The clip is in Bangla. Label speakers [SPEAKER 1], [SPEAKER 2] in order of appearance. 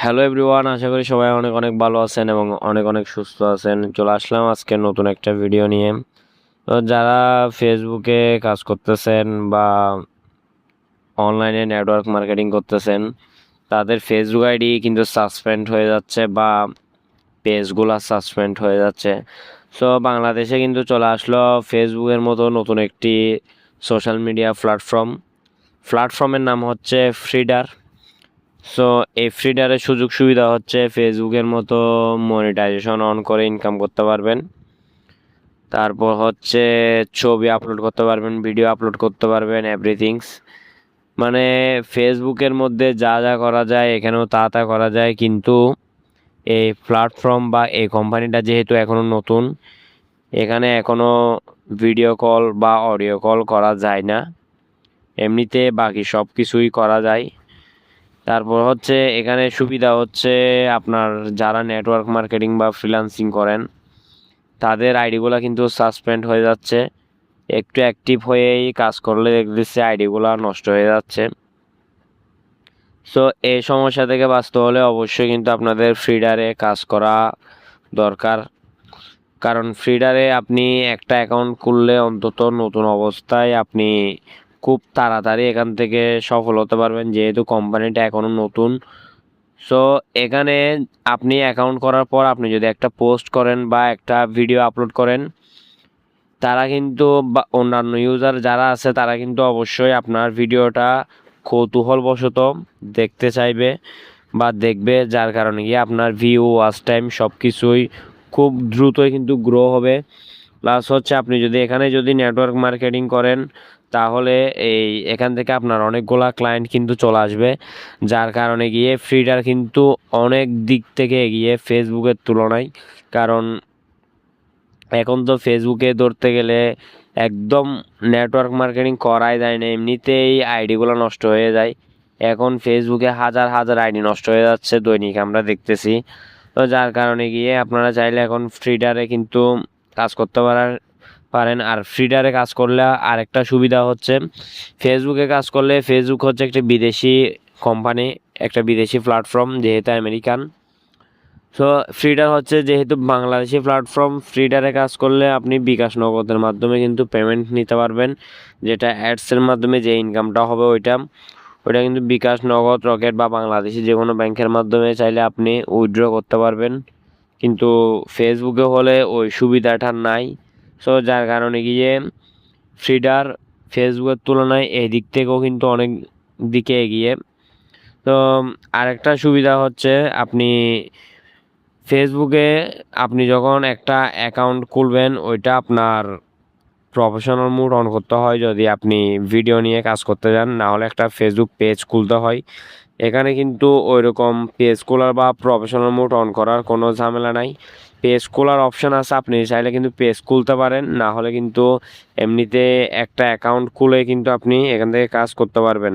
[SPEAKER 1] হ্যালো এভরিওয়ান, আশা করি সবাই অনেক অনেক ভালো আছেন এবং অনেক অনেক সুস্থ আছেন। চলে আসলাম আজকে নতুন একটা ভিডিও নিয়ে। তো যারা ফেসবুকে কাজ করতেছেন বা অনলাইনে নেটওয়ার্ক মার্কেটিং করতেছেন, তাদের ফেসবুক আইডি কিন্তু সাসপেন্ড হয়ে যাচ্ছে বা পেজগুলো সাসপেন্ড হয়ে যাচ্ছে। সো বাংলাদেশে কিন্তু চলে আসলো ফেসবুকের মতো নতুন একটি সোশ্যাল মিডিয়া প্ল্যাটফর্মের নাম হচ্ছে ফ্রিডার। সো এই ফ্রিডারের সুযোগ সুবিধা হচ্ছে ফেসবুকের মতো মনিটাইজেশন অন করে ইনকাম করতে পারবেন। তারপর হচ্ছে ছবি আপলোড করতে পারবেন, ভিডিও আপলোড করতে পারবেন, এভরিথিংস। মানে ফেসবুকের মধ্যে যা যা করা যায় এখানেও তা তা করা যায়, কিন্তু এই প্ল্যাটফর্ম বা এই কোম্পানিটা যেহেতু এখনো নতুন, এখানে এখনো ভিডিও কল বা অডিও কল করা যায় না। এমনিতে বাকি সব কিছুই করা যায়। তারপর হচ্ছে এখানে সুবিধা হচ্ছে আপনার যারা নেটওয়ার্ক মার্কেটিং বা ফ্রিল্যান্সিং করেন তাদের আইডিগুলো কিন্তু সাসপেন্ড হয়ে যাচ্ছে। একটু অ্যাক্টিভ হয়েই কাজ করলে দেখতেছি আইডিগুলো নষ্ট হয়ে যাচ্ছে। সো এই সমস্যা থেকে বাঁচতে হলে অবশ্যই কিন্তু আপনাদের ফ্রিডারে কাজ করা দরকার। কারণ ফ্রিডারে আপনি একটা অ্যাকাউন্ট খুললে অন্তত নতুন অবস্থায় আপনি খুব তাড়াতাড়ি এখান থেকে সফল হতে পারবেন, যেহেতু কোম্পানিটা এখনো নতুন। সো এখানে আপনি অ্যাকাউন্ট করার পর আপনি যদি একটা পোস্ট করেন বা একটা ভিডিও আপলোড করেন, তারা কিন্তু বা অন্যান্য ইউজার যারা আছে তারা কিন্তু অবশ্যই আপনার ভিডিওটা কৌতূহলবশত দেখতে চাইবে বা দেখবে, যার কারণে গিয়ে আপনার ভিউ, ওয়াচ টাইম সব কিছুই খুব দ্রুতই কিন্তু গ্রো হবে। প্লাস হচ্ছে আপনি যদি এখানে নেটওয়ার্ক মার্কেটিং করেন, তাহলে এখান থেকে আপনার অনেকগুলা ক্লায়েন্ট কিন্তু চলে আসবে, যার কারণে গিয়ে ফ্রিডার কিন্তু অনেক দিক থেকে এগিয়ে ফেসবুকের তুলনায়। কারণ এখন তো ফেসবুকে ধরতে গেলে একদম নেটওয়ার্ক মার্কেটিং করাই যায় না, এমনিতেই আইডিগুলো নষ্ট হয়ে যায়। এখন ফেসবুকে হাজার হাজার আইডি নষ্ট হয়ে যাচ্ছে দৈনিক, আমরা দেখতেছি। তো যার কারণে গিয়ে আপনারা চাইলে এখন ফ্রিডারে কিন্তু কাজ করতে পারেন। আর ফ্রিডারে কাজ করলে আরেকটা সুবিধা হচ্ছে, ফেসবুকে কাজ করলে ফেসবুক হচ্ছে একটা বিদেশি কোম্পানি, একটা বিদেশি প্ল্যাটফর্ম, যেহেতু আমেরিকান। সো ফ্রিডার হচ্ছে যেহেতু বাংলাদেশি প্ল্যাটফর্ম, ফ্রিডারে কাজ করলে আপনি বিকাশ নগদের মাধ্যমে কিন্তু পেমেন্ট নিতে পারবেন, যেটা অ্যাডসের মাধ্যমে যে ইনকামটা হবে ওইটা কিন্তু বিকাশ, নগদ, রকেট বা বাংলাদেশি যে কোনো ব্যাংকের মাধ্যমে চাইলে আপনি উইথড্র করতে পারবেন। কিন্তু ফেসবুকে হলে ওই সুবিধাটা নাই। সো যার কারণে গিয়ে ফ্রিডার ফেসবুকের তুলনায় এই দিক থেকেও কিন্তু অনেক দিকে এগিয়ে। তো আরেকটা সুবিধা হচ্ছে, আপনি ফেসবুকে আপনি যখন একটা অ্যাকাউন্ট খুলবেন, ওইটা আপনার প্রফেশনাল মোড অন করতে হয় যদি আপনি ভিডিও নিয়ে কাজ করতে যান, না হলে একটা ফেসবুক পেজ খুলতে হয়। এখানে কিন্তু ওইরকম পেজ খোলার বা প্রফেশনাল মোড অন করার কোনো ঝামেলা নাই। পেজ খোলার অপশান আছে, আপনি চাইলে কিন্তু পেজ খুলতে পারেন, না হলে কিন্তু এমনিতে একটা অ্যাকাউন্ট খুলে কিন্তু আপনি এখান থেকে কাজ করতে পারবেন।